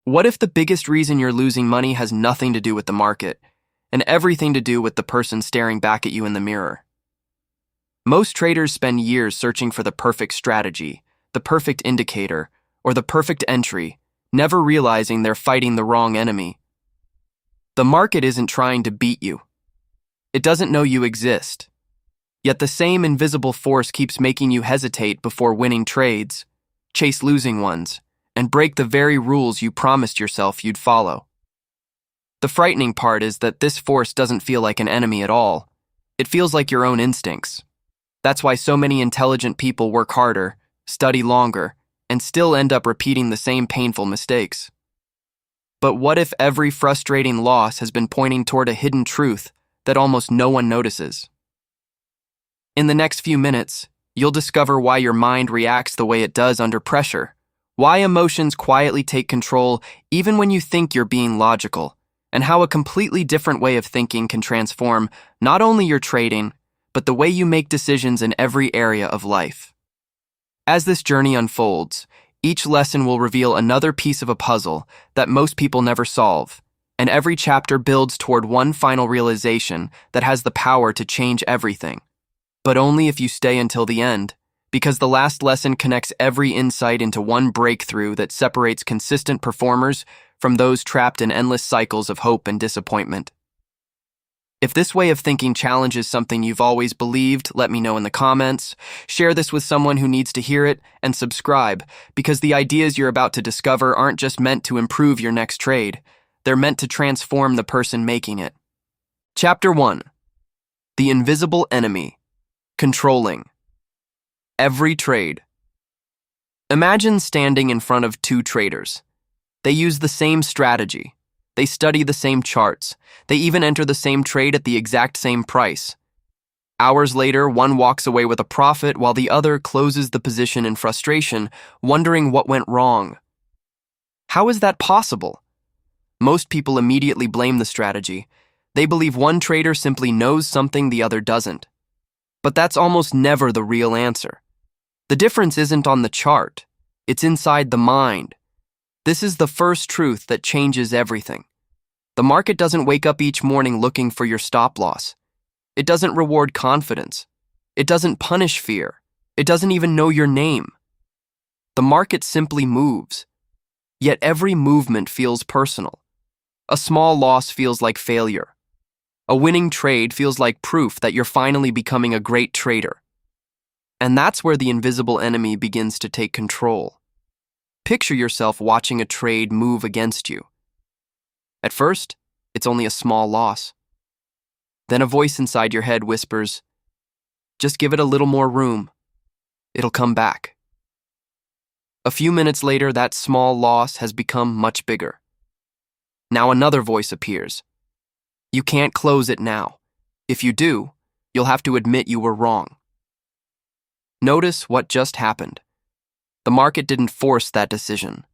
What if the biggest reason you're losing money has nothing to do with the market and everything to do with the person staring back at you in the mirror? Most traders spend years searching for the perfect strategy, the perfect indicator, or the perfect entry, never realizing they're fighting the wrong enemy. The market isn't trying to beat you. It doesn't know you exist. Yet the same invisible force keeps making you hesitate before winning trades, chase losing ones, and break the very rules you promised yourself you'd follow. The frightening part is that this force doesn't feel like an enemy at all. It feels like your own instincts. That's why so many intelligent people work harder, study longer, and still end up repeating the same painful mistakes. But what if every frustrating loss has been pointing toward a hidden truth that almost no one notices? In the next few minutes, you'll discover why your mind reacts the way it does under pressure, why emotions quietly take control even when you think you're being logical, and how a completely different way of thinking can transform not only your trading, but the way you make decisions in every area of life. As this journey unfolds, each lesson will reveal another piece of a puzzle that most people never solve, and every chapter builds toward one final realization that has the power to change everything. But only if you stay until the end, because the last lesson connects every insight into one breakthrough that separates consistent performers from those trapped in endless cycles of hope and disappointment. If this way of thinking challenges something you've always believed, let me know in the comments. Share this with someone who needs to hear it, and subscribe, because the ideas you're about to discover aren't just meant to improve your next trade. They're meant to transform the person making it. Chapter 1. The Invisible Enemy. Controlling. Every trade. Imagine standing in front of two traders. They use the same strategy. They study the same charts. They even enter the same trade at the exact same price. Hours later, one walks away with a profit while the other closes the position in frustration, wondering what went wrong. How is that possible? Most people immediately blame the strategy. They believe one trader simply knows something the other doesn't. But that's almost never the real answer. The difference isn't on the chart. It's inside the mind. This is the first truth that changes everything. The market doesn't wake up each morning looking for your stop loss. It doesn't reward confidence. It doesn't punish fear. It doesn't even know your name. The market simply moves. Yet every movement feels personal. A small loss feels like failure. A winning trade feels like proof that you're finally becoming a great trader. And that's where the invisible enemy begins to take control. Picture yourself watching a trade move against you. At first, it's only a small loss. Then a voice inside your head whispers, "Just give it a little more room. It'll come back." A few minutes later, that small loss has become much bigger. Now another voice appears. "You can't close it now. If you do, you'll have to admit you were wrong." Notice what just happened. The market didn't force that decision.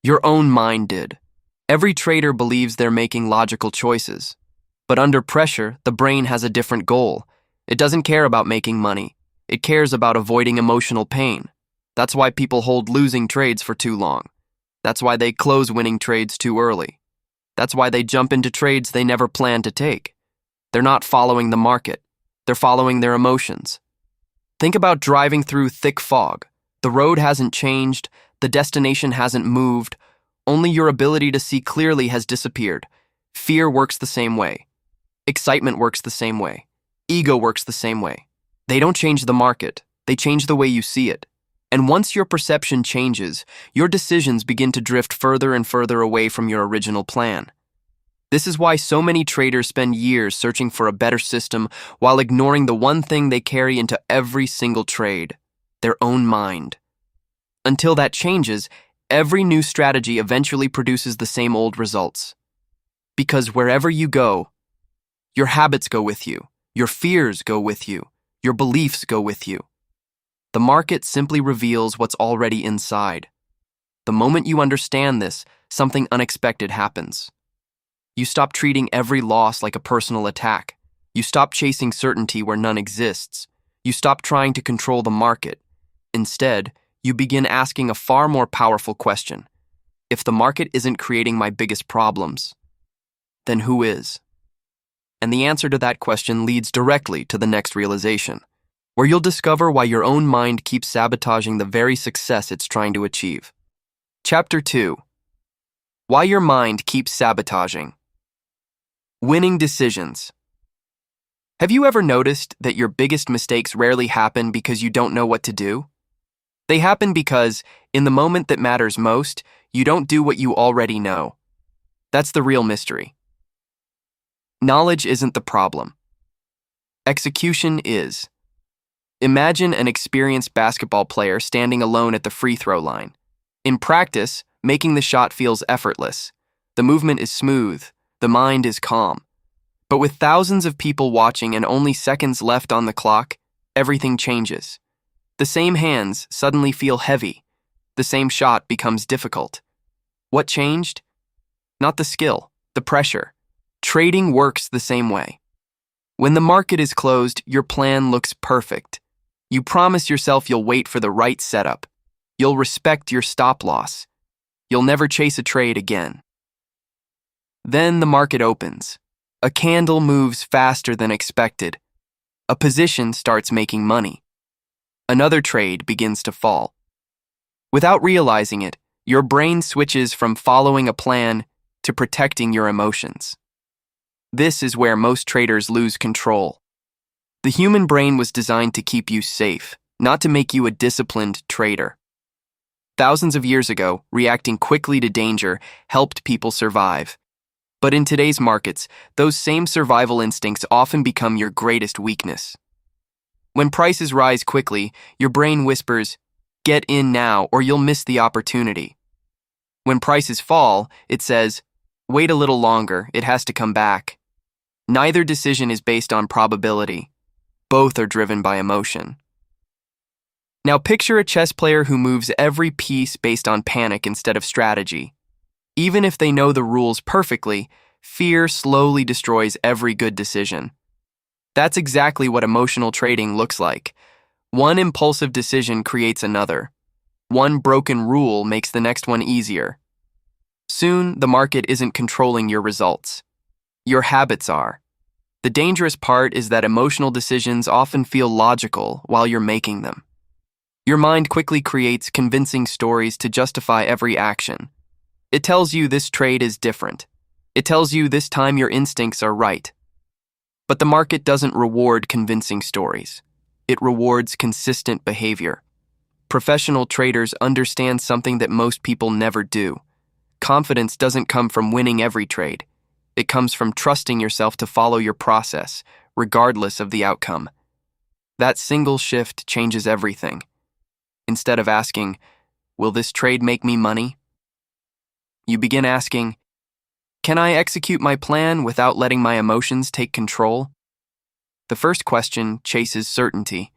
Your own mind did. Every trader believes they're making logical choices. But under pressure, the brain has a different goal. It doesn't care about making money. It cares about avoiding emotional pain. That's why people hold losing trades for too long. That's why they close winning trades too early. That's why they jump into trades they never planned to take. They're not following the market. They're following their emotions. Think about driving through thick fog. The road hasn't changed, the destination hasn't moved, only your ability to see clearly has disappeared. Fear works the same way. Excitement works the same way. Ego works the same way. They don't change the market, they change the way you see it. And once your perception changes, your decisions begin to drift further and further away from your original plan. This is why so many traders spend years searching for a better system while ignoring the one thing they carry into every single trade. Their own mind. Until that changes, every new strategy eventually produces the same old results. Because wherever you go, your habits go with you, your fears go with you, your beliefs go with you. The market simply reveals what's already inside. The moment you understand this, something unexpected happens. You stop treating every loss like a personal attack. You stop chasing certainty where none exists. You stop trying to control the market. Instead, you begin asking a far more powerful question. If the market isn't creating my biggest problems, then who is? And the answer to that question leads directly to the next realization, where you'll discover why your own mind keeps sabotaging the very success it's trying to achieve. Chapter 2. Why your mind keeps sabotaging. Winning decisions. Have you ever noticed that your biggest mistakes rarely happen because you don't know what to do? They happen because, in the moment that matters most, you don't do what you already know. That's the real mystery. Knowledge isn't the problem. Execution is. Imagine an experienced basketball player standing alone at the free throw line. In practice, making the shot feels effortless. The movement is smooth. The mind is calm. But with thousands of people watching and only seconds left on the clock, everything changes. The same hands suddenly feel heavy. The same shot becomes difficult. What changed? Not the skill, the pressure. Trading works the same way. When the market is closed, your plan looks perfect. You promise yourself you'll wait for the right setup. You'll respect your stop loss. You'll never chase a trade again. Then the market opens. A candle moves faster than expected. A position starts making money. Another trade begins to fall. Without realizing it, your brain switches from following a plan to protecting your emotions. This is where most traders lose control. The human brain was designed to keep you safe, not to make you a disciplined trader. Thousands of years ago, reacting quickly to danger helped people survive. But in today's markets, those same survival instincts often become your greatest weakness. When prices rise quickly, your brain whispers, "Get in now or you'll miss the opportunity." When prices fall, it says, "Wait a little longer, it has to come back." Neither decision is based on probability. Both are driven by emotion. Now picture a chess player who moves every piece based on panic instead of strategy. Even if they know the rules perfectly, fear slowly destroys every good decision. That's exactly what emotional trading looks like. One impulsive decision creates another. One broken rule makes the next one easier. Soon, the market isn't controlling your results. Your habits are. The dangerous part is that emotional decisions often feel logical while you're making them. Your mind quickly creates convincing stories to justify every action. It tells you this trade is different. It tells you this time your instincts are right. But the market doesn't reward convincing stories. It rewards consistent behavior. Professional traders understand something that most people never do. Confidence doesn't come from winning every trade. It comes from trusting yourself to follow your process, regardless of the outcome. That single shift changes everything. Instead of asking, "Will this trade make me money?" you begin asking, "Can I execute my plan without letting my emotions take control?" The first question chases certainty.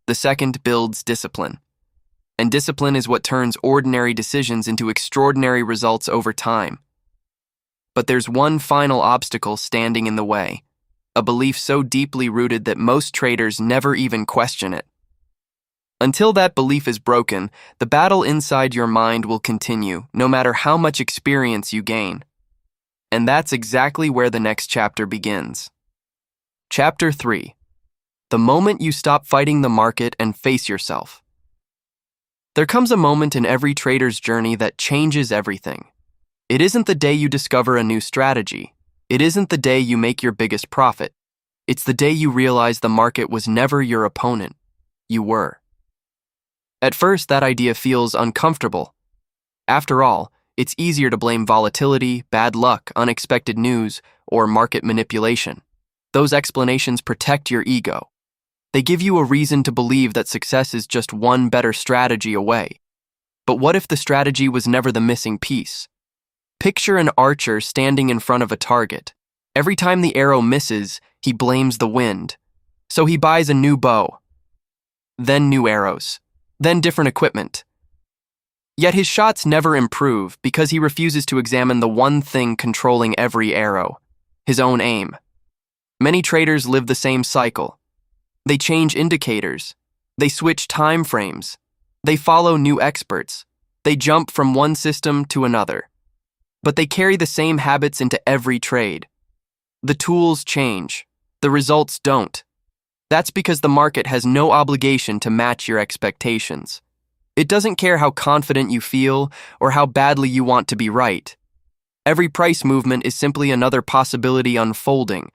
The second builds discipline. And discipline is what turns ordinary decisions into extraordinary results over time. But there's one final obstacle standing in the way, a belief so deeply rooted that most traders never even question it. Until that belief is broken, the battle inside your mind will continue, no matter how much experience you gain. And that's exactly where the next chapter begins. Chapter 3. The moment you stop fighting the market and face yourself. There comes a moment in every trader's journey that changes everything. It isn't the day you discover a new strategy. It isn't the day you make your biggest profit. It's the day you realize the market was never your opponent. You were. At first, that idea feels uncomfortable. After all, it's easier to blame volatility, bad luck, unexpected news, or market manipulation. Those explanations protect your ego. They give you a reason to believe that success is just one better strategy away. But what if the strategy was never the missing piece? Picture an archer standing in front of a target. Every time the arrow misses, he blames the wind. So he buys a new bow, then new arrows, then different equipment. Yet his shots never improve because he refuses to examine the one thing controlling every arrow, his own aim. Many traders live the same cycle. They change indicators. They switch time frames. They follow new experts. They jump from one system to another. But they carry the same habits into every trade. The tools change. The results don't. That's because the market has no obligation to match your expectations. It doesn't care how confident you feel or how badly you want to be right. Every price movement is simply another possibility unfolding.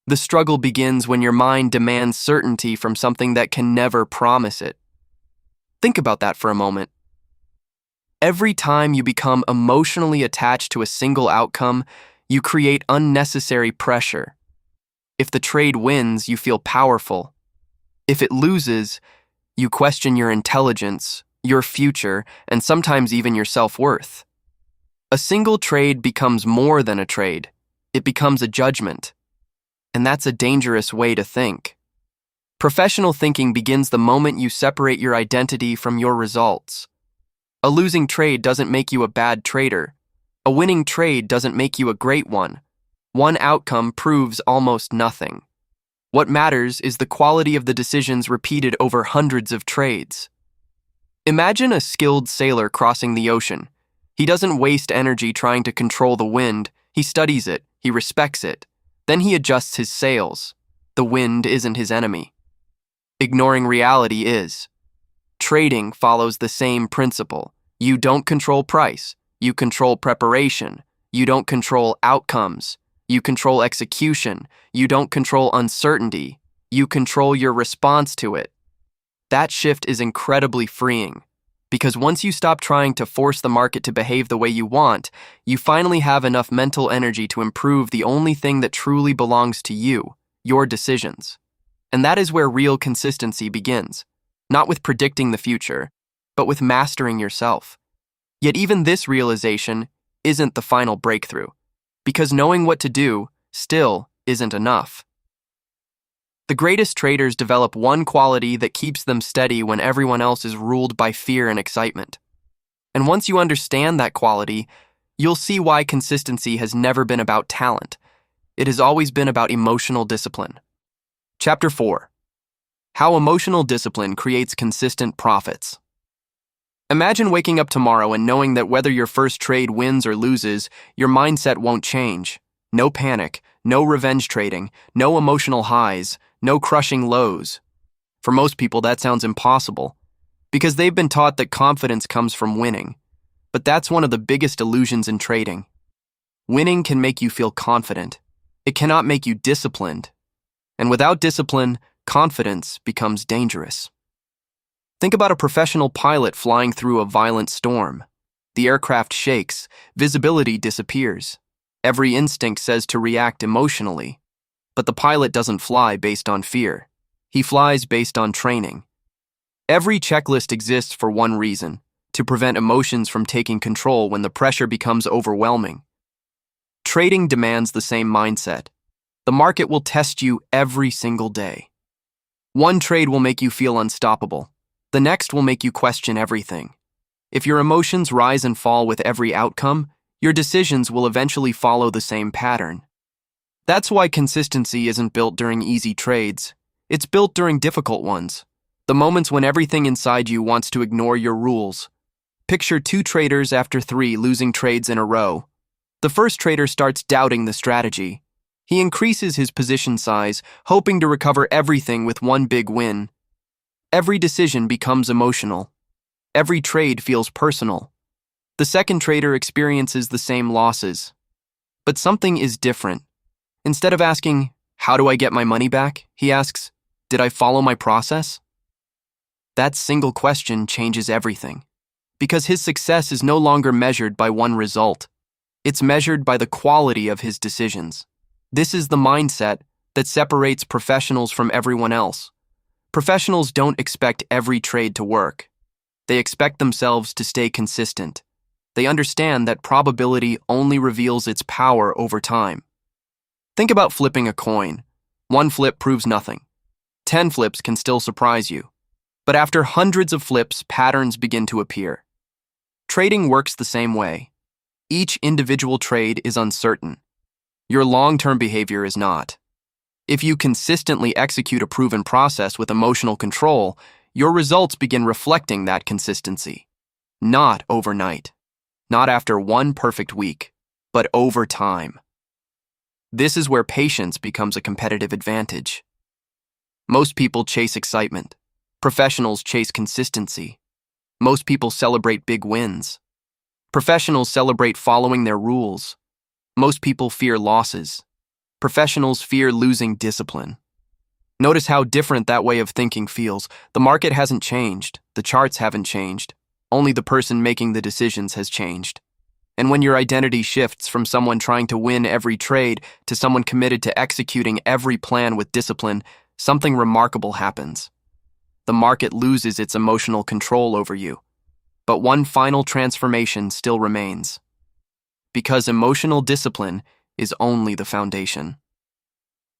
The struggle begins when your mind demands certainty from something that can never promise it. Think about that for a moment. Every time you become emotionally attached to a single outcome, you create unnecessary pressure. If the trade wins, you feel powerful. If it loses, you question your intelligence, your future, and sometimes even your self-worth. A single trade becomes more than a trade. It becomes a judgment. And that's a dangerous way to think. Professional thinking begins the moment you separate your identity from your results. A losing trade doesn't make you a bad trader. A winning trade doesn't make you a great one. One outcome proves almost nothing. What matters is the quality of the decisions repeated over hundreds of trades. Imagine a skilled sailor crossing the ocean. He doesn't waste energy trying to control the wind. He studies it. He respects it. Then he adjusts his sails. The wind isn't his enemy. Ignoring reality is. Trading follows the same principle. You don't control price. You control preparation. You don't control outcomes. You control execution. You don't control uncertainty. You control your response to it. That shift is incredibly freeing, because once you stop trying to force the market to behave the way you want, you finally have enough mental energy to improve the only thing that truly belongs to you, your decisions. And that is where real consistency begins, not with predicting the future, but with mastering yourself. Yet even this realization isn't the final breakthrough, because knowing what to do still isn't enough. The greatest traders develop one quality that keeps them steady when everyone else is ruled by fear and excitement. And once you understand that quality, you'll see why consistency has never been about talent. It has always been about emotional discipline. Chapter 4. How emotional discipline creates consistent profits. Imagine waking up tomorrow and knowing that whether your first trade wins or loses, your mindset won't change. No panic, no revenge trading, no emotional highs, no crushing lows. For most people, that sounds impossible, because they've been taught that confidence comes from winning. But that's one of the biggest illusions in trading. Winning can make you feel confident. It cannot make you disciplined. And without discipline, confidence becomes dangerous. Think about a professional pilot flying through a violent storm. The aircraft shakes, visibility disappears. Every instinct says to react emotionally. But the pilot doesn't fly based on fear. He flies based on training. Every checklist exists for one reason: to prevent emotions from taking control when the pressure becomes overwhelming. Trading demands the same mindset. The market will test you every single day. One trade will make you feel unstoppable. The next will make you question everything. If your emotions rise and fall with every outcome, your decisions will eventually follow the same pattern. That's why consistency isn't built during easy trades. It's built during difficult ones. The moments when everything inside you wants to ignore your rules. Picture 2 traders after 3 losing trades in a row. The first trader starts doubting the strategy. He increases his position size, hoping to recover everything with one big win. Every decision becomes emotional. Every trade feels personal. The second trader experiences the same losses. But something is different. Instead of asking, "How do I get my money back?" he asks, "Did I follow my process?" That single question changes everything, because his success is no longer measured by one result. It's measured by the quality of his decisions. This is the mindset that separates professionals from everyone else. Professionals don't expect every trade to work. They expect themselves to stay consistent. They understand that probability only reveals its power over time. Think about flipping a coin. One flip proves nothing. 10 flips can still surprise you. But after hundreds of flips, patterns begin to appear. Trading works the same way. Each individual trade is uncertain. Your long-term behavior is not. If you consistently execute a proven process with emotional control, your results begin reflecting that consistency. Not overnight, not after one perfect week, but over time. This is where patience becomes a competitive advantage. Most people chase excitement. Professionals chase consistency. Most people celebrate big wins. Professionals celebrate following their rules. Most people fear losses. Professionals fear losing discipline. Notice how different that way of thinking feels. The market hasn't changed. The charts haven't changed. Only the person making the decisions has changed. And when your identity shifts from someone trying to win every trade to someone committed to executing every plan with discipline, something remarkable happens. The market loses its emotional control over you. But one final transformation still remains. Because emotional discipline is only the foundation.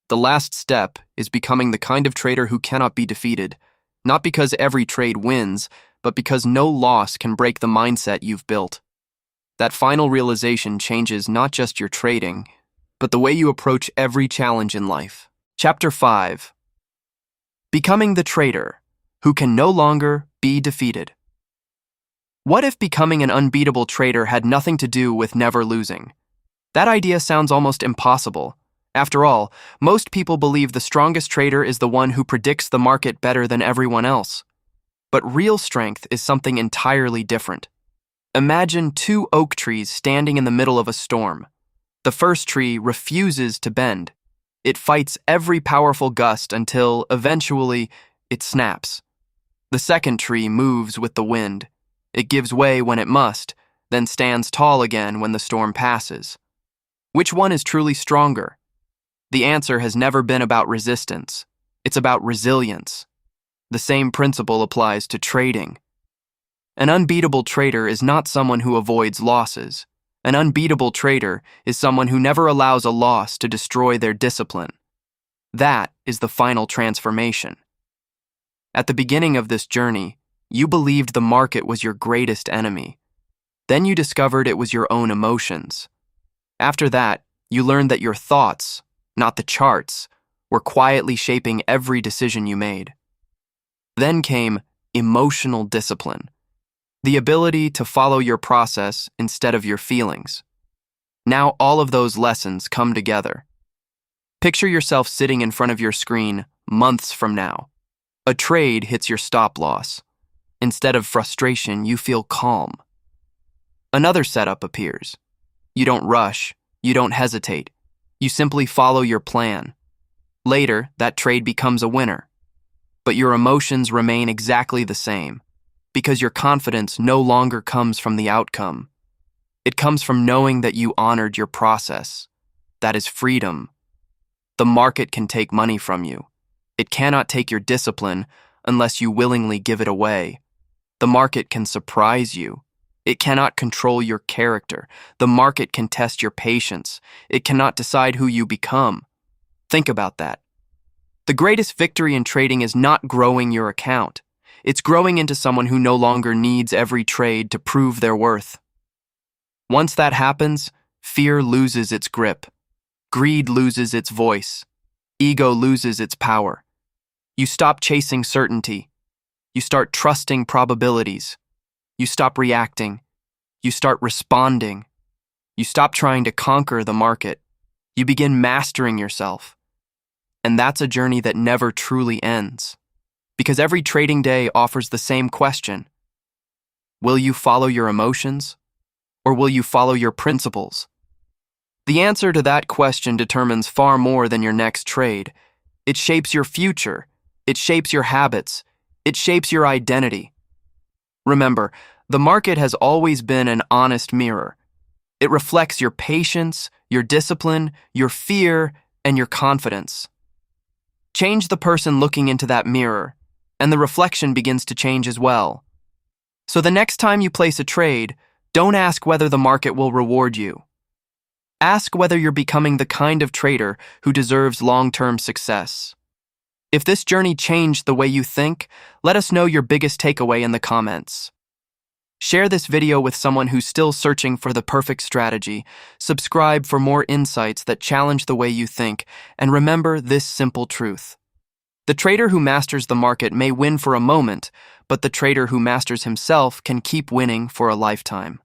The last step is becoming the kind of trader who cannot be defeated, not because every trade wins, but because no loss can break the mindset you've built. That final realization changes not just your trading, but the way you approach every challenge in life. Chapter 5. Becoming the trader who can no longer be defeated. What if becoming an unbeatable trader had nothing to do with never losing? That idea sounds almost impossible. After all, most people believe the strongest trader is the one who predicts the market better than everyone else. But real strength is something entirely different. Imagine two oak trees standing in the middle of a storm. The first tree refuses to bend. It fights every powerful gust until, eventually, it snaps. The second tree moves with the wind. It gives way when it must, then stands tall again when the storm passes. Which one is truly stronger? The answer has never been about resistance. It's about resilience. The same principle applies to trading. An unbeatable trader is not someone who avoids losses. An unbeatable trader is someone who never allows a loss to destroy their discipline. That is the final transformation. At the beginning of this journey, you believed the market was your greatest enemy. Then you discovered it was your own emotions. After that, you learned that your thoughts, not the charts, were quietly shaping every decision you made. Then came emotional discipline, the ability to follow your process instead of your feelings. Now all of those lessons come together. Picture yourself sitting in front of your screen months from now. A trade hits your stop loss. Instead of frustration, you feel calm. Another setup appears. You don't rush, you don't hesitate. You simply follow your plan. Later, that trade becomes a winner. But your emotions remain exactly the same, because your confidence no longer comes from the outcome. It comes from knowing that you honored your process. That is freedom. The market can take money from you. It cannot take your discipline unless you willingly give it away. The market can surprise you. It cannot control your character. The market can test your patience. It cannot decide who you become. Think about that. The greatest victory in trading is not growing your account. It's growing into someone who no longer needs every trade to prove their worth. Once that happens, fear loses its grip. Greed loses its voice. Ego loses its power. You stop chasing certainty. You start trusting probabilities. You stop reacting. You start responding. You stop trying to conquer the market. You begin mastering yourself. And that's a journey that never truly ends. Because every trading day offers the same question. Will you follow your emotions? Or will you follow your principles? The answer to that question determines far more than your next trade. It shapes your future. It shapes your habits. It shapes your identity. Remember, the market has always been an honest mirror. It reflects your patience, your discipline, your fear, and your confidence. Change the person looking into that mirror, and the reflection begins to change as well. So the next time you place a trade, don't ask whether the market will reward you. Ask whether you're becoming the kind of trader who deserves long-term success. If this journey changed the way you think, let us know your biggest takeaway in the comments. Share this video with someone who's still searching for the perfect strategy. Subscribe for more insights that challenge the way you think, and remember this simple truth. The trader who masters the market may win for a moment, but the trader who masters himself can keep winning for a lifetime.